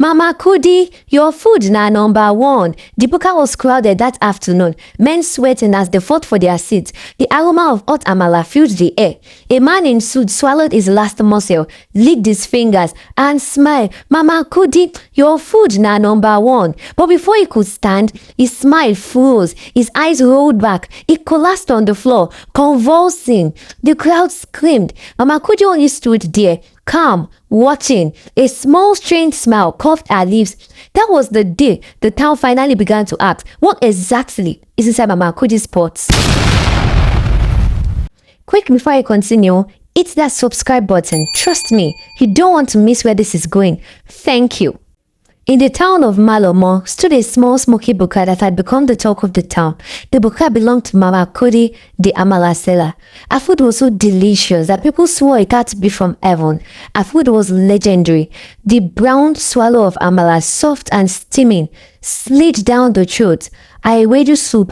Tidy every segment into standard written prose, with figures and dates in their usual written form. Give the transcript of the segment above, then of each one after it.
Mama Kudi, your food na number one. The Buka was crowded that afternoon, men sweating as they fought for their seats. The aroma of hot Amala filled the air. A man in suit swallowed his last morsel, licked his fingers, and smiled. Mama Kudi, your food na number one. But before he could stand, his smile froze. His eyes rolled back. He collapsed on the floor, convulsing. The crowd screamed. Mama Kudi only stood there, calm, watching. A small strange smile curved her lips. That was the day the town finally began to act. What exactly is inside Mama Kudi's pots? Quick, before I continue, hit that subscribe button. Trust me, you don't want to miss where this is going. Thank you. In the town of Malomo stood a small smoky Buka that had become the talk of the town. The Buka belonged to Mama Kudi, the Amala seller. Her food was so delicious that people swore it had to be from heaven. Her food was legendary. The brown swallow of Amala, soft and steaming, slid down the throat. Her ewedu soup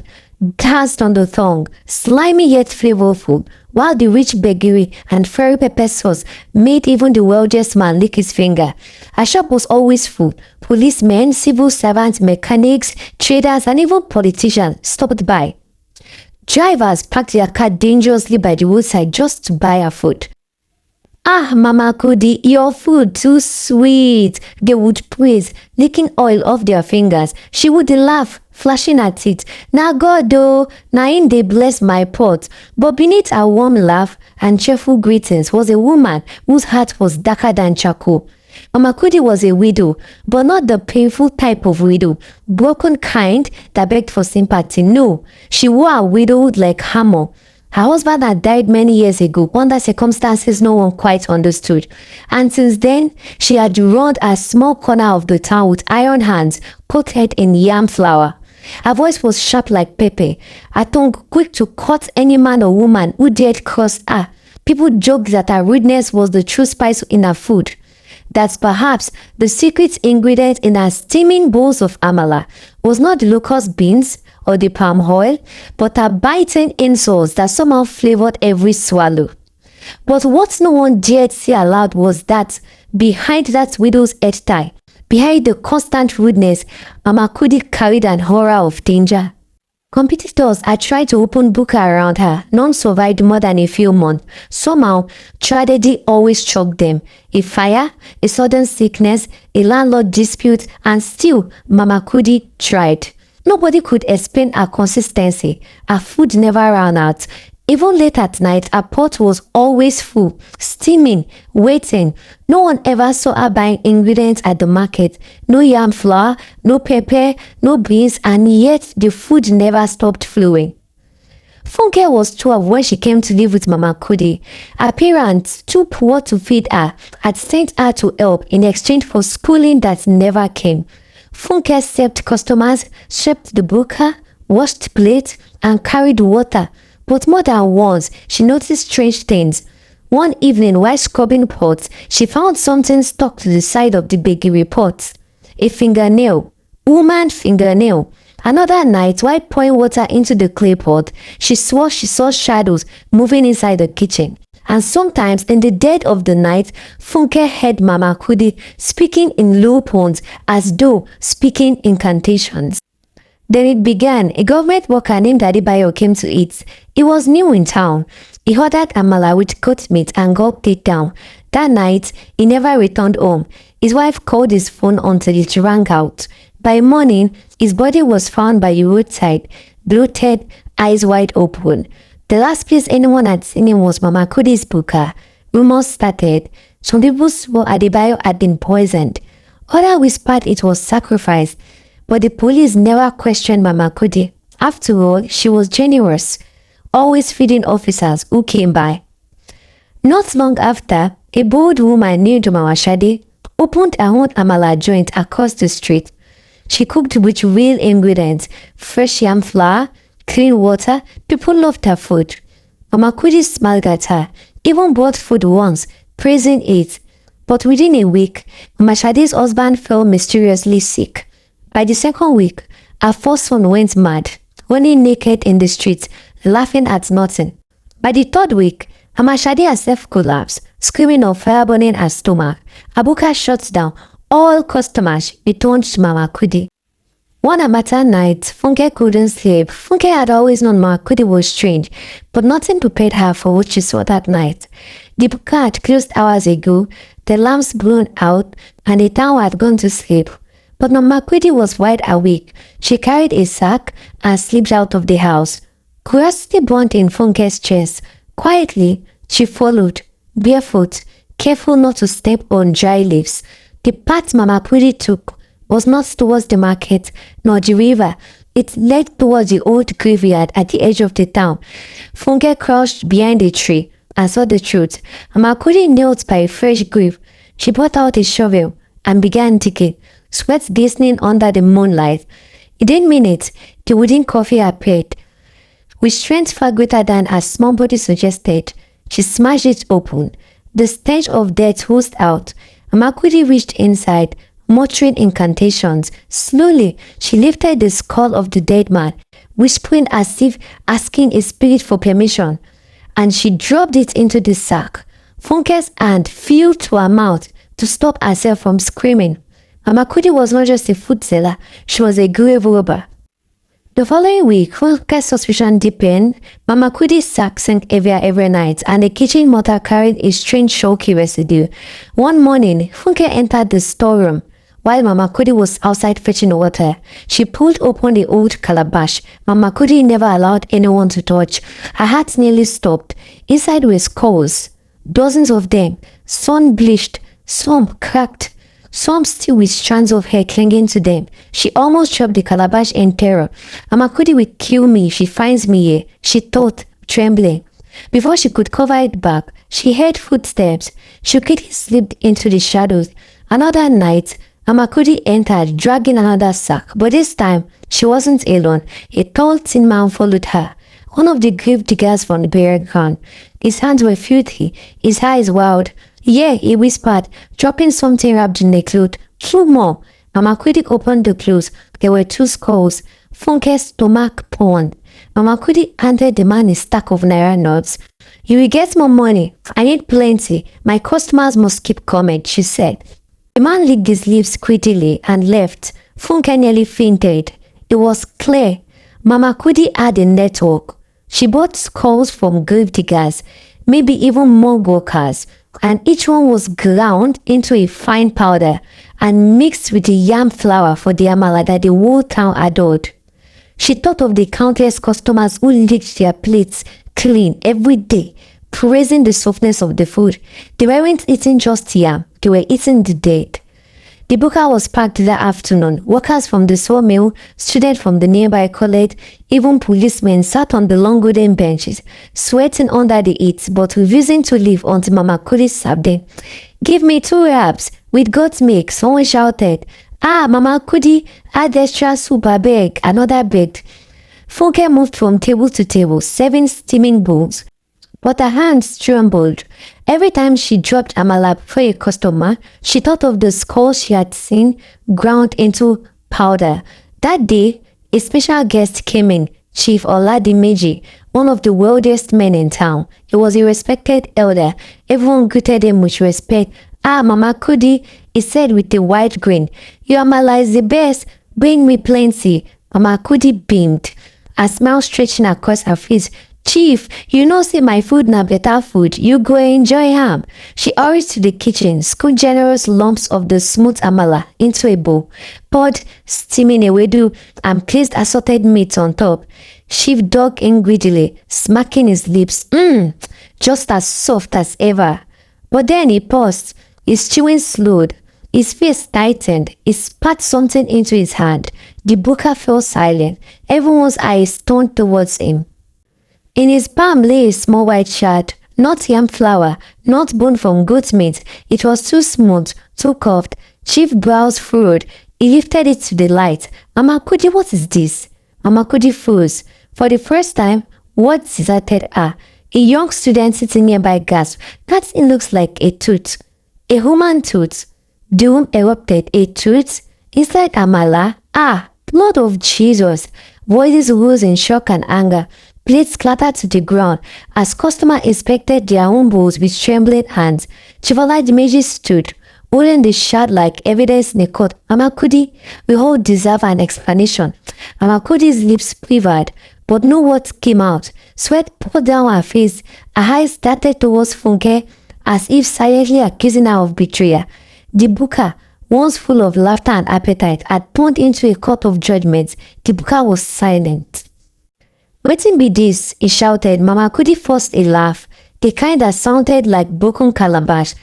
danced on the tongue, slimy yet flavorful, while the rich begiri and fairy pepper sauce made even the wealthiest man lick his finger. Her shop was always full. Policemen, civil servants, mechanics, traders, and even politicians stopped by. Drivers parked their car dangerously by the roadside just to buy her food. Ah, Mama Kudi, your food too sweet, they would praise, licking oil off their fingers. She would laugh, flashing her teeth. Na God oh, na him dey bless my pot. But beneath her warm laugh and cheerful greetings was a woman whose heart was darker than charcoal. Mama Kudi was a widow, but not the painful type of widow, broken kind that begged for sympathy. No, she wore a widowhood like armor. Her husband had died many years ago under circumstances no one quite understood. And since then, she had run a small corner of the town with iron hands coated in yam flour. Her voice was sharp like pepper, her tongue quick to cut any man or woman who dared cross her. People joked that her rudeness was the true spice in her food. That perhaps the secret ingredient in her steaming bowls of Amala was not the locust beans or the palm oil, but her biting insults that somehow flavored every swallow. But what no one dared say aloud was that behind that widow's head tie, behind the constant rudeness, Mama Kudi carried an aura of danger. Competitors had tried to open Buka around her. None survived more than a few months. Somehow, tragedy always struck them. A fire, a sudden sickness, a landlord dispute, and still Mama Kudi tried. Nobody could explain her consistency. Her food never ran out. Even late at night, her pot was always full, steaming, waiting. No one ever saw her buying ingredients at the market. No yam flour, no pepper, no beans, and yet the food never stopped flowing. Funke was 12 when she came to live with Mama Kudi. Her parents, too poor to feed her, had sent her to help in exchange for schooling that never came. Funke served customers, swept the Buka, washed plates, and carried water. But more than once, she noticed strange things. One evening, while scrubbing pots, she found something stuck to the side of the bakery pot. A fingernail. Woman fingernail. Another night, while pouring water into the clay pot, she swore she saw shadows moving inside the kitchen. And sometimes, in the dead of the night, Funke heard Mama Kudi speaking in low tones as though speaking incantations. Then it began. A government worker named Adebayo came to eat. He was new in town. He ordered Amala with goat meat and gulped it down. That night, he never returned home. His wife called his phone until it rang out. By morning, his body was found by the roadside, bloated, eyes wide open. The last place anyone had seen him was Mama Kudi's Buka. Rumors started. Some people swore Adebayo had been poisoned. Others whispered it was sacrifice. But the police never questioned Mama Kudi. After all, she was generous, always feeding officers who came by. Not long after, a bold woman named Mama Shade opened her own Amala joint across the street. She cooked with real ingredients, fresh yam flour, clean water. People loved her food. Mama Kudi smiled at her, even bought food once, praising it. But within a week, Mama Shade's husband fell mysteriously sick. By the second week, her first son went mad, running naked in the streets, laughing at nothing. By the third week, Mama Shade herself collapsed, screaming of fire burning her stomach. Her Buka shut down, All customers returned to Mama Kudi. One Harmattan night, Funke couldn't sleep. Funke had always known Mama Kudi was strange, but nothing prepared her for what she saw that night. The Buka had closed hours ago, the lamps blown out, and the town had gone to sleep. But Mama Kudi was wide awake. She carried a sack and slipped out of the house. Curiosity burned in Funke's chest. Quietly, she followed, barefoot, careful not to step on dry leaves. The path Mama Kudi took was not towards the market nor the river. It led towards the old graveyard at the edge of the town. Funke crouched behind a tree and saw the truth. Mama Kudi knelt by a fresh grave. She brought out a shovel and began digging, sweat glistening under the moonlight. Within minutes, the wooden coffin appeared. With strength far greater than her small body suggested, she smashed it open. The stench of death oozed out. Mama Kudi reached inside, muttering incantations. Slowly, she lifted the skull of the dead man, whispering as if asking a spirit for permission, and she dropped it into the sack. Funke's hand flew to her mouth to stop herself from screaming. Mama Kudi was not just a food seller, she was a grave robber. The following week, Funke's suspicion deepened. Mama Kudi's sack sank heavier every night, and the kitchen mortar carried a strange chalky residue. One morning, Funke entered the storeroom. While Mama Kudi was outside fetching water, she pulled open the old calabash. Mama Kudi never allowed anyone to touch. Her heart nearly stopped. Inside were skulls, dozens of them, sun bleached, some cracked, some still with strands of hair clinging to them. She almost dropped the calabash in terror. Mama Kudi will kill me if she finds me here, she thought, trembling. Before she could cover it back, she heard footsteps. She quickly slipped into the shadows. Another night, Mama Kudi entered, dragging another sack, but this time, she wasn't alone. A tall tin man followed her, one of the grave diggers from the burial ground. His hands were filthy, his eyes wild. "Yeah," he whispered, dropping something wrapped in a cloth. "Two more." Mama Kudi opened the clothes. There were 2 skulls. Funke's stomach pounded. Mama Kudi handed the man a stack of naira notes. "You will get more money. I need plenty. My customers must keep coming," she said. The man licked his lips greedily and left. Funke nearly fainted. It was clear. Mama Kudi had a network. She bought skulls from grave diggers, maybe even more workers, and each one was ground into a fine powder and mixed with the yam flour for the Amala that the whole town adored. She thought of the countless customers who licked their plates clean every day, praising the softness of the food. They weren't eating just yam, they were eating the dead. The Buka was packed that afternoon. Workers from the sawmill, students from the nearby college, even policemen sat on the long wooden benches, sweating under the heat, but refusing to leave until Mama Kudi served them. "Give me 2 wraps with goat milk," someone shouted. "Ah, Mama Kudi, add extra soup, I beg," another begged. Funke moved from table to table, serving steaming bowls, but her hands trembled. Every time she dropped Amala for a customer, she thought of the skull she had seen ground into powder. That day, a special guest came in, Chief Oladimeji, one of the wealthiest men in town. He was a respected elder. Everyone greeted him with respect. "Ah, Mama Kudi," he said with a wide grin. "Your Amala is the best. Bring me plenty." Mama Kudi beamed, a smile stretching across her face. "Chief, you know say my food na better food. You go enjoy ham." She hurried to the kitchen, scooped generous lumps of the smooth Amala into a bowl, poured steaming ewedu, and placed assorted meats on top. Chief dug in greedily, smacking his lips. Just as soft as ever. But then he paused. His chewing slowed. His face tightened. He spat something into his hand. The Buka fell silent. Everyone's eyes turned towards him. In his palm lay a small white shard, not yam flour, not bone from goat meat. It was too smooth, too curved. Chief brows furrowed. He lifted it to the light. "Mama Kudi, what is this?" Mama Kudi froze. For the first time, words deserted her. A young student sitting nearby gasped. "That thing looks like a tooth." "A human tooth?" The room erupted. "A tooth? Inside Amala? Ah, blood of Jesus!" Voices rose in shock and anger. Plates clattered to the ground as customers inspected their own bowls with trembling hands. Chief Oladimeji stood, holding the shard like evidence in a court. Mama Kudi, we all deserve an explanation. Mama Kudi's lips quivered, but no words came out. Sweat poured down her face. Her eyes darted towards Funke, as if silently accusing her of betrayal. The Buka, once full of laughter and appetite, had turned into a court of judgment. The Buka was silent. "Wetin be this?" he shouted. Mama Kudi forced a laugh, the kind that sounded like broken calabash.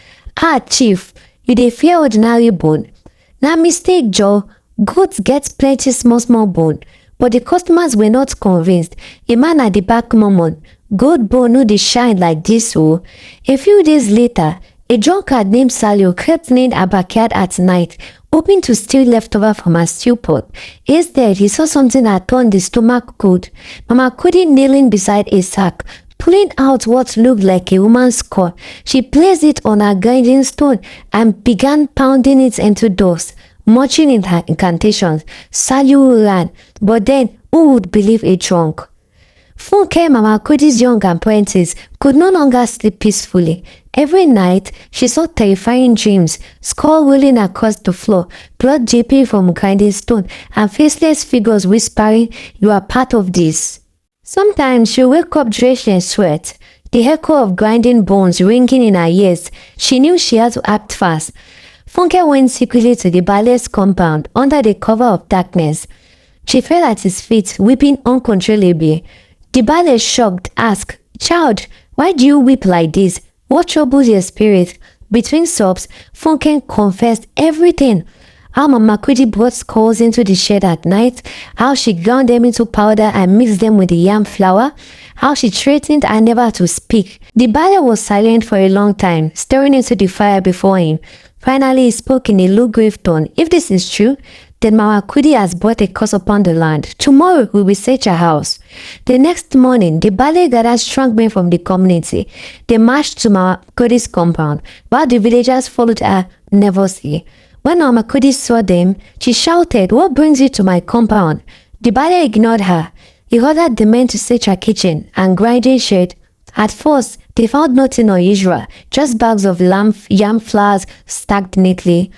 "Ah, chief, you dey fear ordinary bone? Na mistake, Joe. Goats get plenty small bone." But the customers were not convinced. A man at the back murmured, "Goat bone no dey shine like this, oh." A few days later, a drunkard named Salio crept in her backyard at night, hoping to steal leftover from her stew pot. Instead, he saw something that turned the stomach cold. Mama Kudi kneeling beside a sack, pulling out what looked like a woman's skull. She placed it on a grinding stone and began pounding it into dust, muttering in her incantations. Salio ran, but then who would believe a drunk? Funke, Mama Kudi's young apprentice, could no longer sleep peacefully. Every night, she saw terrifying dreams, skull rolling across the floor, blood dripping from grinding stone, and faceless figures whispering, "You are part of this." Sometimes she would wake up drenched in sweat, the echo of grinding bones ringing in her ears. She knew she had to act fast. Funke went secretly to the ballet's compound under the cover of darkness. She fell at his feet, weeping uncontrollably. The ballet, shocked, asked, "Child, why do you weep like this? What troubles your spirit?" Between sobs, Funke confessed everything. How Mama Kudi brought skulls into the shed at night, how she ground them into powder and mixed them with the yam flour, how she threatened her never to speak. The ballet was silent for a long time, staring into the fire before him. Finally, he spoke in a low, grave tone. "If this is true, then Mama Kudi has brought a curse upon the land. Tomorrow we will search her house." The next morning, the ballet gathered strong men from the community. They marched to Mama Kudi's compound, while the villagers followed her nervously. When Mama Kudi saw them, she shouted, "What brings you to my compound?" The ballet ignored her. He ordered the men to search her kitchen and grinding shed. At first, they found nothing unusual, just bags of yam flours stacked neatly.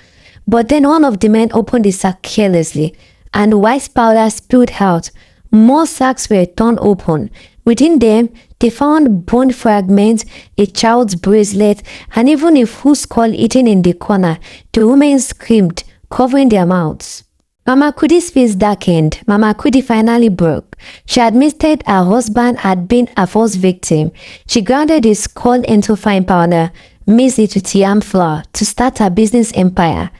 But then one of the men opened the sack carelessly, and white powder spilled out. More sacks were torn open. Within them, they found bone fragments, a child's bracelet, and even a full skull eaten in the corner. The women screamed, covering their mouths. Mama Kudi's face darkened. Mama Kudi finally broke. She admitted her husband had been her first victim. She grounded his skull into fine powder, mixed it with yam flour to start her business empire.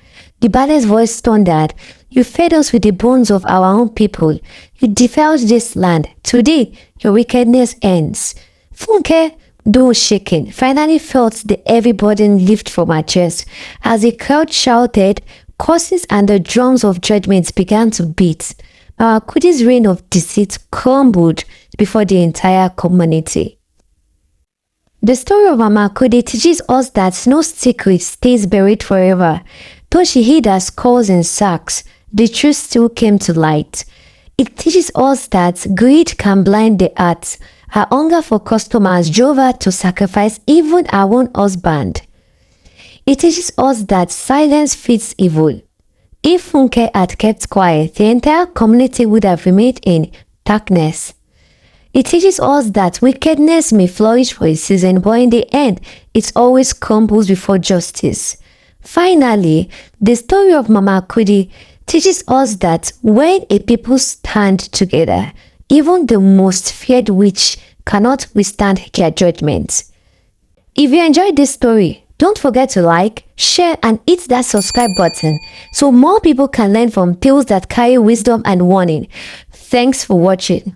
The ballet's voice thundered, "You fed us with the bones of our own people. You defiled this land. Today, your wickedness ends." Funke, though shaken, finally felt the heavy burden lift from her chest. As the crowd shouted, curses and the drums of judgment began to beat. Mama Kudi's reign of deceit crumbled before the entire community. The story of Mama Kudi teaches us that no secret stays buried forever. Though she hid her skulls in sacks, the truth still came to light. It teaches us that greed can blind the heart. Her hunger for customers drove her to sacrifice even her own husband. It teaches us that silence feeds evil. If Funke had kept quiet, the entire community would have remained in darkness. It teaches us that wickedness may flourish for a season, but in the end, it always crumbles before justice. Finally, the story of Mama Kudi teaches us that when a people stand together, even the most feared witch cannot withstand their judgment. If you enjoyed this story, don't forget to like, share, and hit that subscribe button so more people can learn from tales that carry wisdom and warning. Thanks for watching.